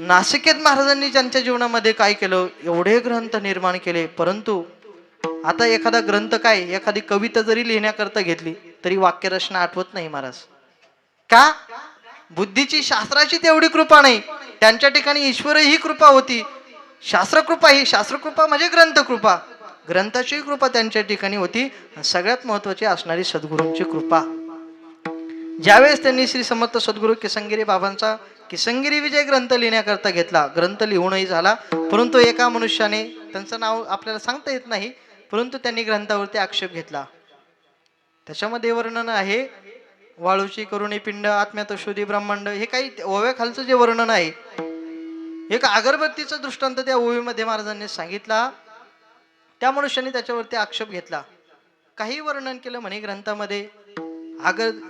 नासिकेत महाराजांनी त्यांच्या जीवनामध्ये काय केलं, एवढे ग्रंथ निर्माण केले, परंतु आता एखादा ग्रंथ काय, एखादी कविता जरी लिहिण्याकरता घेतली तरी वाक्यरचना आठवत नाही महाराज. का? बुद्धीची, शास्त्राची तेवढी कृपा नाही. त्यांच्या ठिकाणी ईश्वर ही कृपा होती, शास्त्रकृपा. ही शास्त्रकृपा म्हणजे ग्रंथकृपा, ग्रंथाची कृपा त्यांच्या ठिकाणी होती. सगळ्यात महत्वाची असणारी सद्गुरूंची कृपा. ज्यावेळेस त्यांनी श्री समर्थ सद्गुरू किसनगिरी बाबांचा किसनगिरी विजय ग्रंथ लिहिण्याकरता घेतला, ग्रंथ लिहूनही झाला, परंतु एका मनुष्याने, त्यांचं नाव आपल्याला सांगता येत नाही, परंतु त्यांनी ग्रंथावरती आक्षेप घेतला. त्याच्यामध्ये वर्णन आहे, वाळूची करुणी पिंड, आत्म्यात शोधी ब्रह्मांड, हे काही ओव्याखालचं जे वर्णन आहे, एक अगरबत्तीचा दृष्टांत त्या ओवीमध्ये महाराजांनी सांगितला. त्या मनुष्याने त्याच्यावरती आक्षेप घेतला. काही वर्णन केलं म्हणे ग्रंथामध्ये,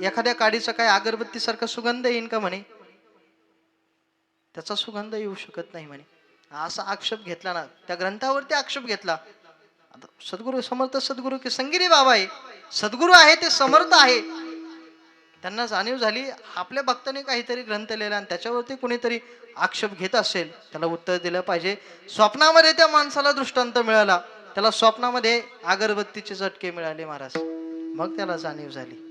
एखाद्या काडीचा काय अगरबत्तीसारखा सुगंध येईन का म्हणे, त्याचा सुगंध येऊ शकत नाही म्हणे. असा आक्षेप घेतला ना, त्या ग्रंथावरती आक्षेप घेतला. आता सद्गुरू समर्थ सद्गुरू किसनगिरी बाबा आहे, सद्गुरू आहे, ते समर्थ आहे. त्यांना जाणीव झाली आपल्या भक्ताने काहीतरी ग्रंथ लिहिला आणि त्याच्यावरती कोणीतरी आक्षेप घेत असेल, त्याला उत्तर दिलं पाहिजे. स्वप्नामध्ये त्या माणसाला दृष्टांत मिळाला, त्याला स्वप्नामध्ये अगरबत्तीचे झटके मिळाले महाराज. मग त्याला जाणीव झाली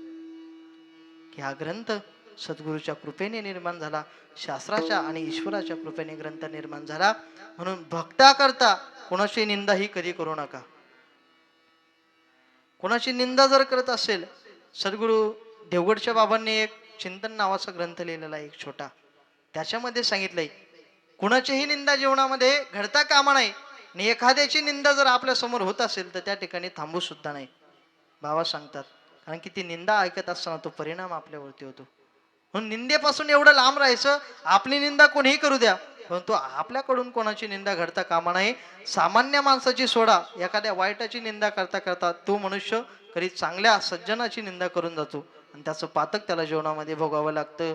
की हा ग्रंथ सद्गुरूच्या कृपेने निर्माण झाला, शास्त्राच्या आणि ईश्वराच्या कृपेने ग्रंथ निर्माण झाला. म्हणून भक्ता करता कोणाची निंदा ही कधी करू नका. कोणाची निंदा जर करत असेल, सद्गुरू देवगडच्या बाबांनी एक चिंतन नावाचा ग्रंथ लिहिलेला आहे, एक छोटा, त्याच्यामध्ये सांगितलंय कुणाचीही निंदा जीवनामध्ये घडता कामा नाही, आणि एखाद्याची निंदा जर आपल्या समोर होत असेल तर त्या ठिकाणी थांबू सुद्धा नाही. बाबा सांगतात, कारण की ती निंदा ऐकत असताना तो परिणाम आपल्यावरती होतो. म्हणून निंदेपासून एवढं लांब राहायचं. आपली निंदा कोणीही करू द्या, परंतु आपल्याकडून कोणाची निंदा घडता कामा नाही. सामान्य माणसाची सोडा, एखाद्या वाईटाची निंदा करता करता तो मनुष्य कधी चांगल्या सज्जनाची निंदा करून जातो आणि त्याचं पातक त्याला जीवनामध्ये भोगावं लागतं.